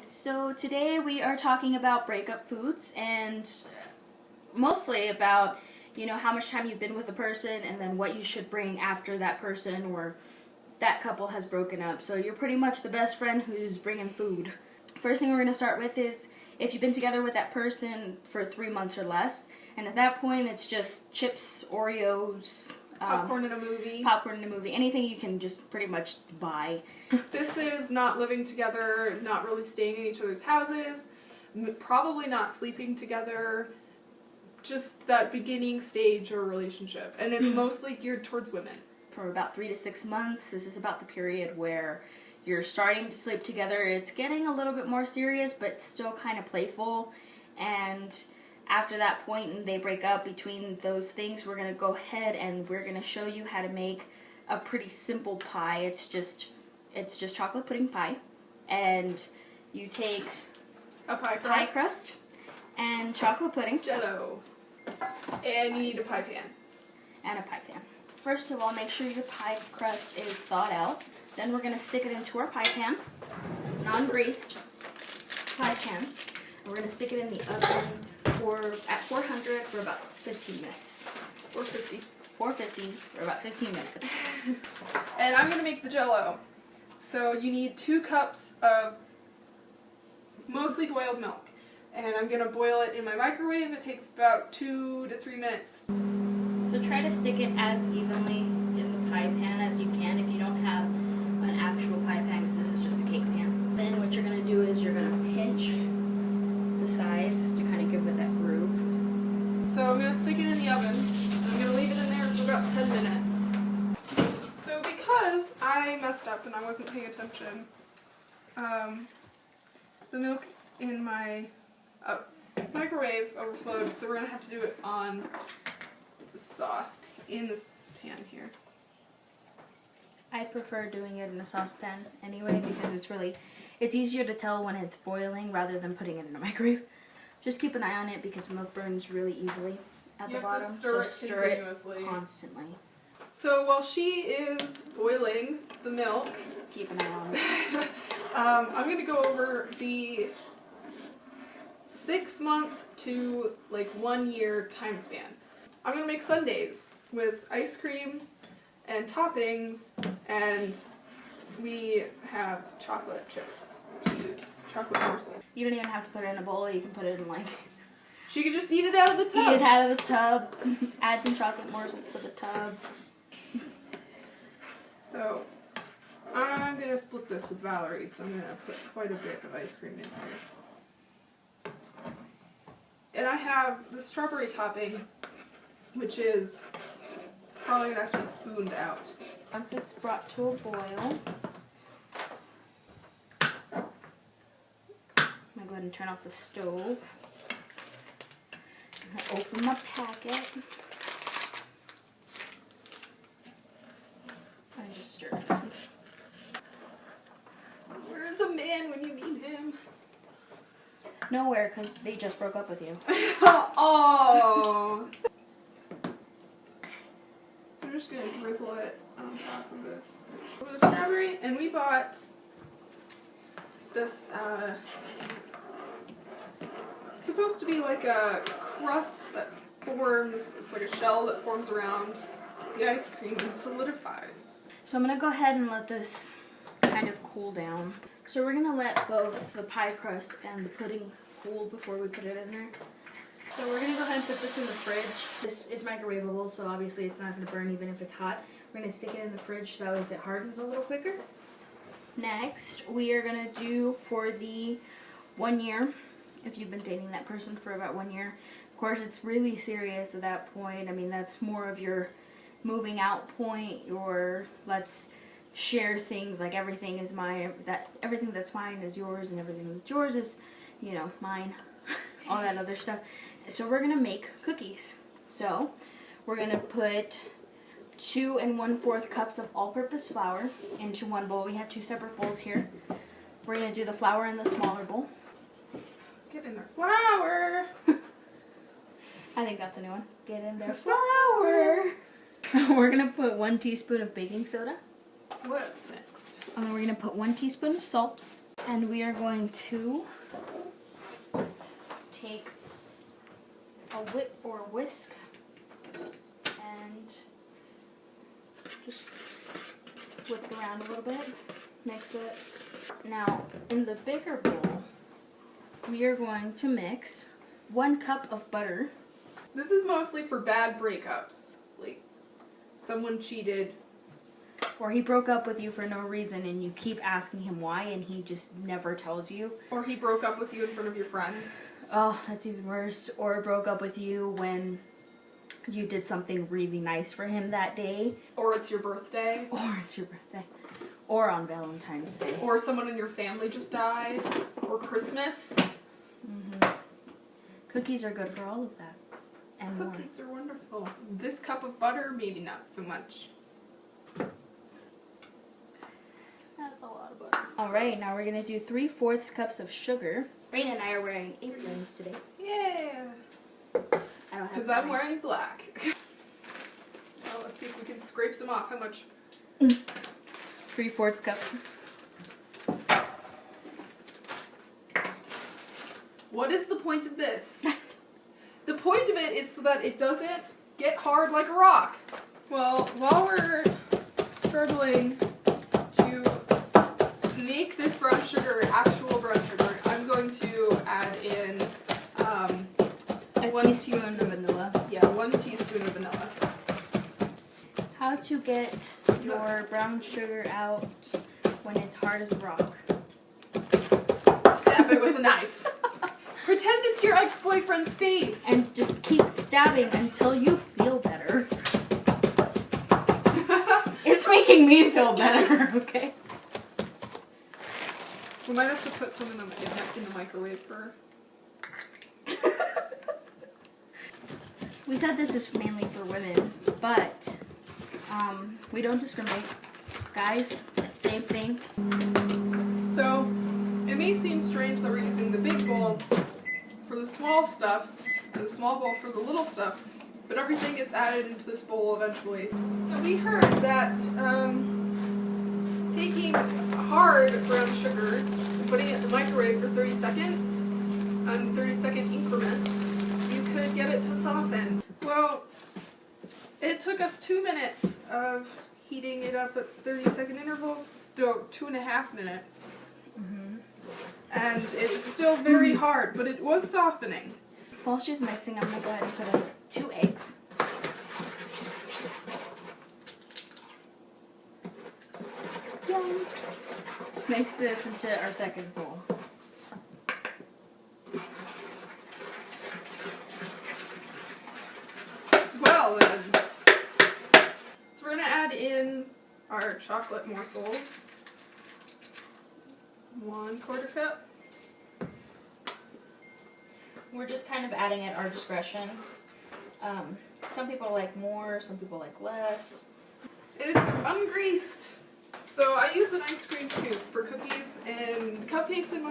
So today we are talking about breakup foods and mostly about, how much time you've been with a person and then what you should bring after that person or that couple has broken up. So you're pretty much the best friend who's bringing food. First thing we're going to start with is if you've been together with that person for 3 months or less, and at that point it's just chips, Oreos, popcorn in a movie. Popcorn in a movie. Anything you can just pretty much buy. This is not living together, not really staying in each other's houses, probably not sleeping together, just that beginning stage of a relationship. And it's mostly geared towards women. For about 3 to 6 months, this is about the period where you're starting to sleep together. It's getting a little bit more serious, but still kind of playful. And after that point and they break up, between those things, we're going to go ahead and we're going to show you how to make a pretty simple pie. It's just chocolate pudding pie. And you take A pie crust and chocolate pudding. Jello. And you need a pie pan. And a pie pan. First of all, make sure your pie crust is thawed out. Then we're going to stick it into our pie pan, non-greased pie pan. And we're going to stick it in the oven at 400 for about 15 minutes. 450 for about 15 minutes. And I'm going to make the Jello. So you need 2 cups of mostly boiled milk. And I'm going to boil it in my microwave. It takes about 2 to 3 minutes. So try to stick it as evenly in the pie pan as you can if you don't have an actual pie pan, because this is just a cake pan. Then what you're going to do is you're going to pinch the sides to kind of give it that groove. So I'm going to stick it in the oven. I'm going to leave it in there for about 10 minutes. So because I messed up and I wasn't paying attention, the milk in my microwave overflowed, so we're going to have to do it on the sauce in this pan here. I prefer doing it in a saucepan anyway because it's easier to tell when it's boiling rather than putting it in a microwave. Just keep an eye on it because milk burns really easily at the bottom. So stir it constantly. So while she is boiling the milk, keep an eye on it. I'm going to go over the 6-month to 1 year time span. I'm going to make sundaes with ice cream and toppings, and we have chocolate chips to use, chocolate morsels. You don't even have to put it in a bowl, you can put it in She could just eat it out of the tub. Eat it out of the tub, add some chocolate morsels to the tub. So, I'm going to split this with Valerie, so I'm going to put quite a bit of ice cream in here. And I have the strawberry topping, which is probably going to have to be spooned out. Once it's brought to a boil, I'm going to go ahead and turn off the stove. I'm going to open my packet. I just stir it in. Where is a man when you need him? Nowhere, because they just broke up with you. Oh! So we're just going to drizzle it on top of this. With the strawberry, and we bought this, it's supposed to be like a crust that forms, it's like a shell that forms around the ice cream and solidifies. So I'm going to go ahead and let this kind of cool down. So we're going to let both the pie crust and the pudding cool before we put it in there. So we're going to go ahead and put this in the fridge. This is microwavable, so obviously it's not going to burn even if it's hot. We're going to stick it in the fridge so that way it hardens a little quicker. Next, we are going to do for the 1 year, if you've been dating that person for about 1 year. Of course, it's really serious at that point. I mean, that's more of your moving out point, your let's share things, like everything is mine, everything that's mine is yours, and everything that's yours is, mine, all that other stuff. So we're going to make cookies. So we're going to put 2 1/4 cups of all-purpose flour into one bowl. We have 2 separate bowls here. We're going to do the flour in the smaller bowl. Get in their flour! I think that's a new one. Get in their flour! We're going to put 1 teaspoon of baking soda. What's next? We're going to put 1 teaspoon of salt. And we are going to take a whip or whisk and just whip it around a little bit, mix it. Now, in the bigger bowl, we are going to mix 1 cup of butter. This is mostly for bad breakups. Like, someone cheated. Or he broke up with you for no reason and you keep asking him why and he just never tells you. Or he broke up with you in front of your friends. Oh, that's even worse. Or broke up with you when you did something really nice for him that day. Or it's your birthday. Or it's your birthday. Or on Valentine's Day. Or someone in your family just died. Or Christmas. Mm-hmm. Cookies are good for all of that. And Cookies are wonderful. This cup of butter, maybe not so much. That's a lot of butter. Alright, now we're going to do 3/4 cups of sugar. Raina and I are wearing aprons today. Yeah. I don't have Because I'm wearing black. Well, let's see if we can scrape some off. How much? 3/4 cup. What is the point of this? The point of it is so that it doesn't get hard like a rock. Well, while we're struggling to make this brown sugar actual brown sugar, I'm going to add in A 1 teaspoon of vanilla. Yeah, 1 teaspoon of vanilla. How to get your brown sugar out when it's hard as a rock. Stab it with a knife. Pretend it's your ex-boyfriend's face. And just keep stabbing until you feel better. It's making me feel better, okay? We might have to put some in the microwave for... We said this is mainly for women, but we don't discriminate. Guys, same thing. So, it may seem strange that we're using the big bowl for the small stuff and the small bowl for the little stuff, but everything gets added into this bowl eventually. So we heard that taking hard brown sugar and putting it in the microwave for 30 seconds on 30-second increments, you could get it to soften. Well, it took us 2 minutes of heating it up at 30-second intervals, 2.5 minutes. And it was still very hard, but it was softening. While she's mixing, I'm going to go ahead and put in 2 eggs. Yum. Mix this into our second bowl. Well then, so we're going to add in our chocolate morsels. 1/4 cup. We're just kind of adding at our discretion. Some people like more, some people like less. It's ungreased. So I use an ice cream scoop for cookies and cupcakes and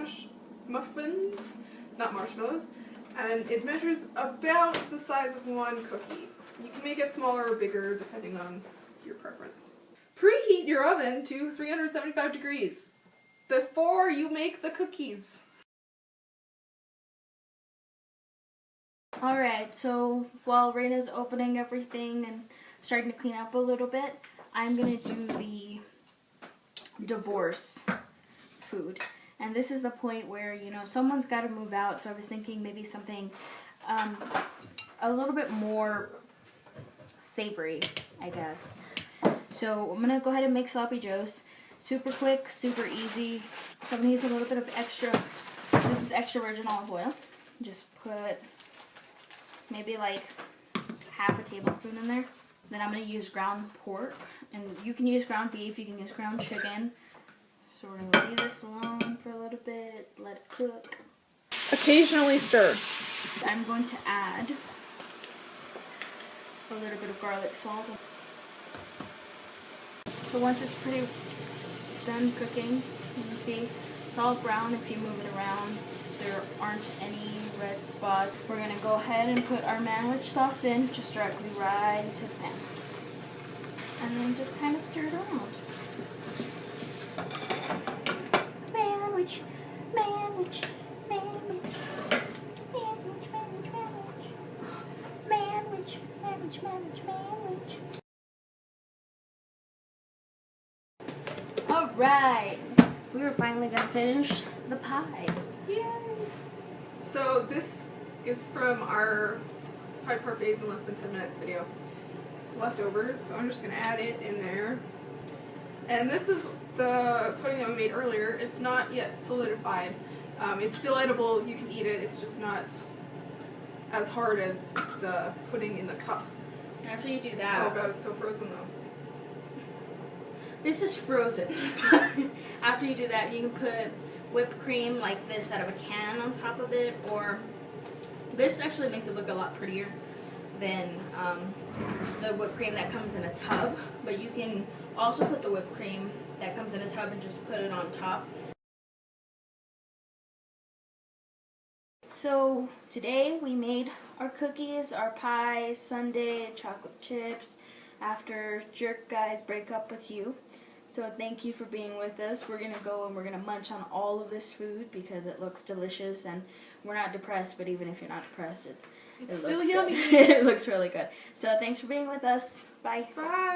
muffins, not marshmallows. And it measures about the size of 1 cookie. You can make it smaller or bigger depending on your preference. Preheat your oven to 375 degrees before you make the cookies. Alright, so while Raina's opening everything and starting to clean up a little bit, I'm going to do the divorce food. And this is the point where, you know, someone's got to move out, so I was thinking maybe something a little bit more savory, I guess. So I'm going to go ahead and make sloppy joes. Super quick, super easy. So I'm going to use a little bit of extra, this is extra virgin olive oil. Just put maybe like half a tablespoon in there. Then I'm going to use ground pork. And you can use ground beef, you can use ground chicken. So we're going to leave this alone for a little bit, let it cook. Occasionally stir. I'm going to add a little bit of garlic salt. So once it's pretty done cooking, you can see it's all brown if you move it around. There aren't any red spots. We're going to go ahead and put our manwich sauce in, just directly right into the pan. And then just kind of stir it around. Manwich. Alright, we were finally gonna finish the pie. Yay! So this is from our 5 parfaits in less than 10 minutes video. It's leftovers, so I'm just gonna add it in there. And this is the pudding that we made earlier. It's not yet solidified. It's still edible, you can eat it, it's just not as hard as the pudding in the cup. After you do that... Oh god, it's so frozen though. This is frozen. After you do that, you can put whipped cream like this out of a can on top of it, or this actually makes it look a lot prettier than the whipped cream that comes in a tub, but you can also put the whipped cream that comes in a tub and just put it on top. So today we made our cookies, our pie, sundae, chocolate chips after Jerk Guys break up with you. So thank you for being with us. We're going to go and we're going to munch on all of this food because it looks delicious, and we're not depressed, but even if you're not depressed, it It's looks still yummy. good. It looks really good. So thanks for being with us. Bye. Bye.